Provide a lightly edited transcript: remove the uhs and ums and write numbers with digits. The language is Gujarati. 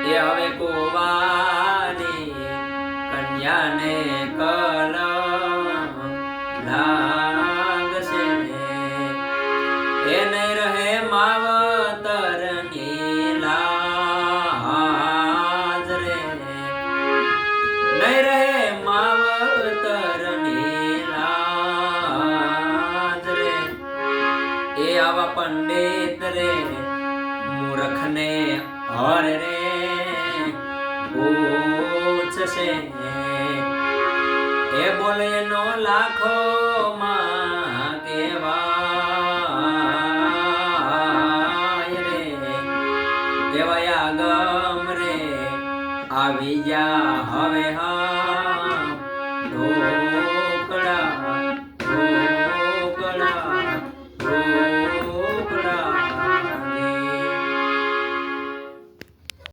એ હવે કુંવારી કન્યાને કલમ લાગશે એ નહીં રહે માવતરની લાજ રે નહીં રહે માવતરની લાજ રે એ આવા પંડિત રે મૂર્ખને હર રે પૂછશે એ બોલે નો લાખો માં કેવાય રે કેવાયા ગમ રે આવી જા હવે હા ઢોકળા